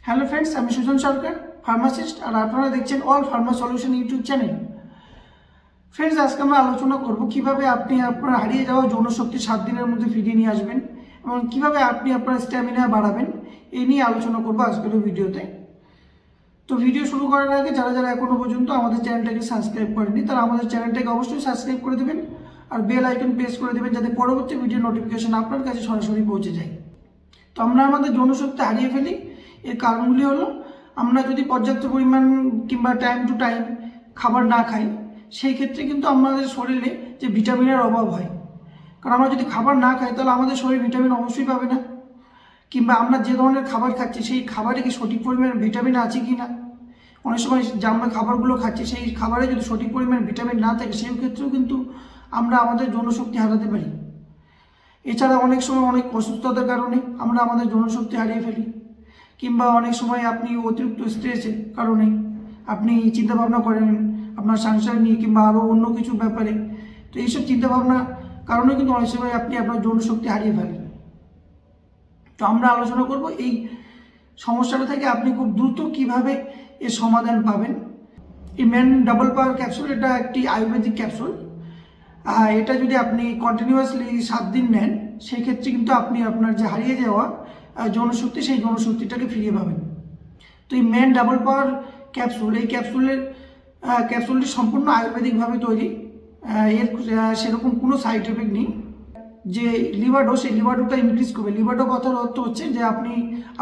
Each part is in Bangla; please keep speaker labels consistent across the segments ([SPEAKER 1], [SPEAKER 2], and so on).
[SPEAKER 1] হ্যালো ফ্রেন্ডস, আমি সুজন সরকার, ফার্মাসিস্ট, আর আপনারা দেখছেন all Pharma solution YouTube channel. Friends, আজকে আমরা আলোচনা করব কিভাবে আপনি আপনার হারিয়ে যাওয়া যৌনশক্তি 7 দিনের মধ্যে ফিরিয়ে নিয়ে আসবেন এবং কিভাবে আপনি আপনার স্ট্যামিনা বাড়াবেন, এই নিয়ে আলোচনা করব আজকের ভিডিওতে। তো ভিডিও শুরু করার আগে যারা যারা এখনো পর্যন্ত আমাদের চ্যানেলটাকে সাবস্ক্রাইব করেনি তারা আমাদের চ্যানেলটাকে অবশ্যই সাবস্ক্রাইব করে দেবেন আর বেল আইকন প্রেস করে দেবেন যাতে পরবর্তী ভিডিও নোটিফিকেশন আপনার কাছে সরাসরি পৌঁছে যায়। তো আমরা আমাদের যৌনশক্তি হারিয়ে ফেলি, এর কারণগুলি হলো আমরা যদি পর্যাপ্ত পরিমাণ কিংবা টাইম টু টাইম খাবার না খাই, সেই ক্ষেত্রে কিন্তু আমাদের শরীরে যে ভিটামিনের অভাব হয়। কারণ আমরা যদি খাবার না খাই তাহলে আমাদের শরীর ভিটামিন অবশ্যই পাবে না, কিংবা আমরা যে ধরনের খাবার খাচ্ছি সেই খাবারে কি সঠিক পরিমাণে ভিটামিন আছে কি না। অনেক সময় যে আমরা খাবারগুলো খাচ্ছি সেই খাবারে যদি সঠিক পরিমাণে ভিটামিন না থাকে সেই ক্ষেত্রেও কিন্তু আমরা আমাদের যৌনশক্তি হারাতে পারি। এছাড়া অনেক সময় অনেক অসুস্থতার কারণে আমরা আমাদের যৌনশক্তি হারিয়ে ফেলি, কিংবা অনেক সময় আপনি অতিরিক্ত স্ট্রেসের কারণে আপনি চিন্তাভাবনা করেন আপনার সংসার নিয়ে কিংবা আরও অন্য কিছু ব্যাপারে। তো এইসব চিন্তাভাবনার কারণে কিন্তু অনেক সময় আপনি আপনার যৌনশক্তি হারিয়ে ফেলেন। তো আমরা আলোচনা করব এই সমস্যাটা থেকে আপনি খুব দ্রুত কিভাবে এর সমাধান পাবেন। এই ম্যান ডাবল পাওয়ার ক্যাপসুল, এটা একটি আয়ুর্বেদিক ক্যাপসুল। এটা যদি আপনি কন্টিনিউয়াসলি 7 দিন নেন সেই ক্ষেত্রে কিন্তু আপনি আপনার যে হারিয়ে যাওয়া যৌনশক্তি সেই যৌনশক্তিটাকে ফিরিয়ে পাবেন। তো এই ম্যান ডাবল পাওয়ার ক্যাপসুল, এই ক্যাপসুলটি সম্পূর্ণ আয়ুর্বেদিকভাবে তৈরি। এর সেরকম কোনো সাইড এফেক্ট নেই। যে লিভাডো, সেই লিভাডোটা ইনক্রিজ করবে। লিভাডো কথার অর্থ হচ্ছে যে আপনি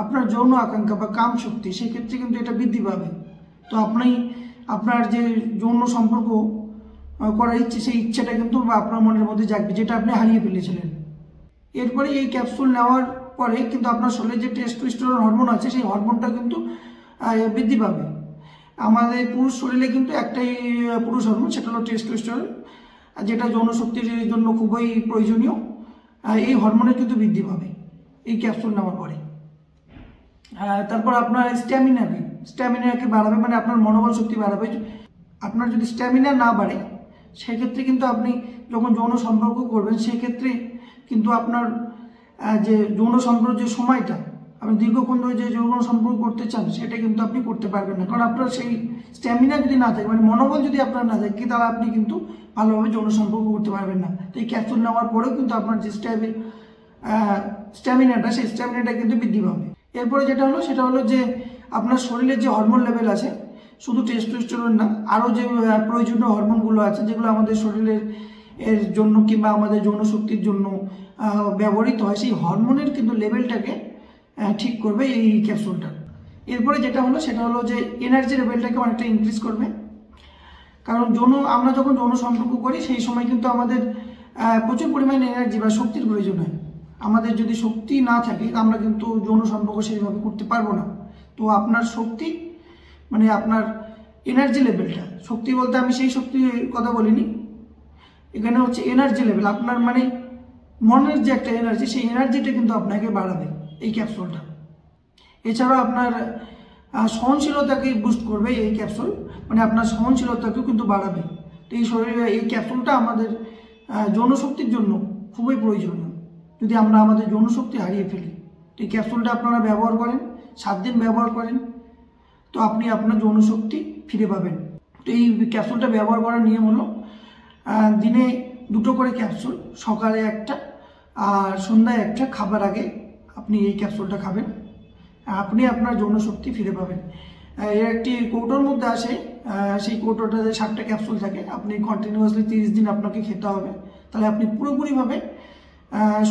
[SPEAKER 1] আপনার যৌন আকাঙ্ক্ষা বা কাম শক্তি, সেই ক্ষেত্রে কিন্তু এটা বৃদ্ধি পাবে। তো আপনি আপনার যে যৌন সম্পর্ক করার ইচ্ছে, সেই ইচ্ছাটা কিন্তু আপনার মনের মধ্যে জাগবে, যেটা আপনি হারিয়ে ফেলেছিলেন। এরপরে এই ক্যাপসুল নেওয়ার পরে কিন্তু আপনার শরীরে যে টেস্টোস্টেরন হরমোন আছে সেই হরমোনটা কিন্তু বৃদ্ধি পাবে। আমাদের পুরুষ শরীরে কিন্তু একটাই পুরুষ হরমোন, সেটা হলো টেস্টোস্টেরন, যেটা যৌনশক্তির জন্য খুবই প্রয়োজনীয়। এই হরমোনের কিন্তু বৃদ্ধি পাবে এই ক্যাপসুল নেওয়ার পরে। তারপর আপনার স্ট্যামিনাকে বাড়াবে, মানে আপনার মনোবল শক্তি বাড়াবে। আপনার যদি স্ট্যামিনা না বাড়ে সেক্ষেত্রে কিন্তু আপনি যখন যৌন সম্পর্ক করবেন সেক্ষেত্রে কিন্তু আপনার যে যৌন সম্পর্ক যে সময়টা আপনি দীর্ঘক্ষণ ধরে যে যৌন সম্পর্ক করতে চান সেটা কিন্তু আপনি করতে পারবেন না। কারণ আপনার সেই স্ট্যামিনা যদি না থাকে, মানে মনোবল যদি আপনার না থাকে, তাহলে আপনি কিন্তু ভালোভাবে যৌন সম্পর্ক করতে পারবেন না। তো এই ক্যাপসুল নেওয়ার পরেও কিন্তু আপনার যে স্ট্যামিনাটা, সেই স্ট্যামিনাটা কিন্তু বৃদ্ধি পাবে। এরপরে যেটা হলো সেটা হলো যে আপনার শরীরের যে হরমোন লেভেল আছে, শুধু টেস্টোস্টেরন না, আরও যে প্রয়োজনীয় হরমোনগুলো আছে যেগুলো আমাদের শরীরের এর জন্য কিংবা আমাদের যৌনশক্তির জন্য ব্যবহৃত হয়, সেই হরমোনের কিন্তু লেভেলটাকে ঠিক করবে এই ক্যাপসুলটা। এরপরে যেটা হলো সেটা হলো যে এনার্জি লেভেলটাকে অনেকটা ইনক্রিজ করবে। কারণ আমরা যখন যৌন সম্পর্ক করি সেই সময় কিন্তু আমাদের প্রচুর পরিমাণে এনার্জি বা শক্তির প্রয়োজন হয়। আমাদের যদি শক্তি না থাকে আমরা কিন্তু যৌন সম্পর্ক সেইভাবে করতে পারবো না। তো আপনার শক্তি, মানে আপনার এনার্জি লেভেলটা, শক্তি বলতে আমি সেই শক্তির কথা বলিনি, এখানে হচ্ছে এনার্জি লেভেল, আপনার মানে মনের যে একটা এনার্জি, সেই এনার্জিটা কিন্তু আপনাকে বাড়াবে এই ক্যাপসুলটা। এছাড়াও আপনার সহনশীলতাকে বুস্ট করবে এই ক্যাপসুল, মানে আপনার সহনশীলতাকেও কিন্তু বাড়াবে। তো এই শরীরে এই ক্যাপসুলটা আমাদের যৌনশক্তির জন্য খুবই প্রয়োজনীয় যদি আমরা আমাদের যৌনশক্তি হারিয়ে ফেলি। তো এই ক্যাপসুলটা আপনারা ব্যবহার করেন, 7 দিন ব্যবহার করেন, তো আপনি আপনার যৌনশক্তি ফিরে পাবেন। তো এই ক্যাপসুলটা ব্যবহার করার নিয়ম হলো দিনে 2টো করে ক্যাপসুল, সকালে একটা আর সন্ধ্যায় একটা, খাবার আগে আপনি এই ক্যাপসুলটা খাবেন, আপনি আপনার যৌনশক্তি ফিরে পাবেন। এর একটি কৌটোর মধ্যে আসে, সেই কৌটোটাতে 7টা ক্যাপসুল থাকে। আপনি কন্টিনিউয়াসলি 30 দিন আপনাকে খেতে হবে, তাহলে আপনি পুরোপুরিভাবে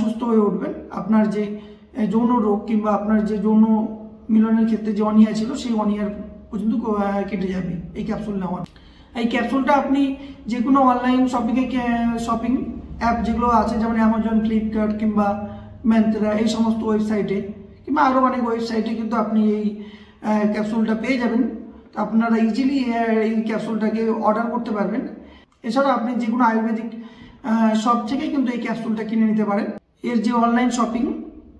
[SPEAKER 1] সুস্থ হয়ে উঠবেন। আপনার যে যৌন রোগ কিংবা আপনার যে যৌন মিলনের ক্ষেত্রে যে অনীহা ছিল সেই অনীহার পর্যন্ত কেটে যাবে এই ক্যাপসুল নেওয়ার। এই ক্যাপসুলটা আপনি যে কোনো অনলাইন শপিং অ্যাপ যেগুলো আছে, যেমন অ্যামাজন, ফ্লিপকার্ট কিংবা ম্যান্ত্রা, এই সমস্ত ওয়েবসাইটে কিংবা আরও অনেক ওয়েবসাইটে কিন্তু আপনি এই ক্যাপসুলটা পেয়ে যাবেন। তো আপনারা ইজিলি এই ক্যাপসুলটাকে অর্ডার করতে পারবেন। এছাড়া আপনি যে কোনো আয়ুর্বেদিক শপ থেকে কিন্তু এই ক্যাপসুলটা কিনে নিতে পারেন। এর যে অনলাইন শপিং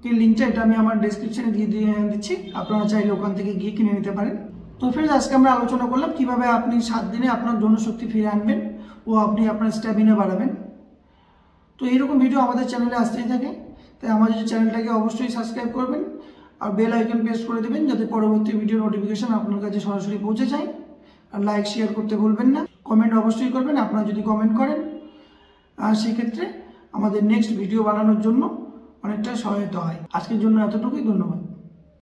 [SPEAKER 1] এর লিঙ্কটা, এটা আমি আমার ডেসক্রিপশনে দিয়ে দিচ্ছি, আপনারা চাইলে ওখান থেকে গিয়ে কিনে নিতে পারেন। তো ফ্রেন্ডস, আজকে আমরা আলোচনা করলাম কিভাবে আপনি 7 দিনে আপনার যৌনশক্তি ফিরে আনবেন ও আপনি আপনার স্ট্যামিনা বাড়াবেন। তো এইরকম ভিডিও আমাদের চ্যানেলে আসতেই থাকে, তাই আমাদের চ্যানেলটাকে অবশ্যই সাবস্ক্রাইব করবেন আর বেল আইকন প্রেস করে দেবেন যাতে পরবর্তী ভিডিও নোটিফিকেশন আপনার কাছে সরাসরি পৌঁছে যায়। আর লাইক শেয়ার করতে ভুলবেন না, কমেন্ট অবশ্যই করবেন। আপনারা যদি কমেন্ট করেন সেক্ষেত্রে আমাদের নেক্সট ভিডিও বানানোর জন্য অনেকটা সহায়তা হয়। আজকের জন্য এতটুকুই, ধন্যবাদ।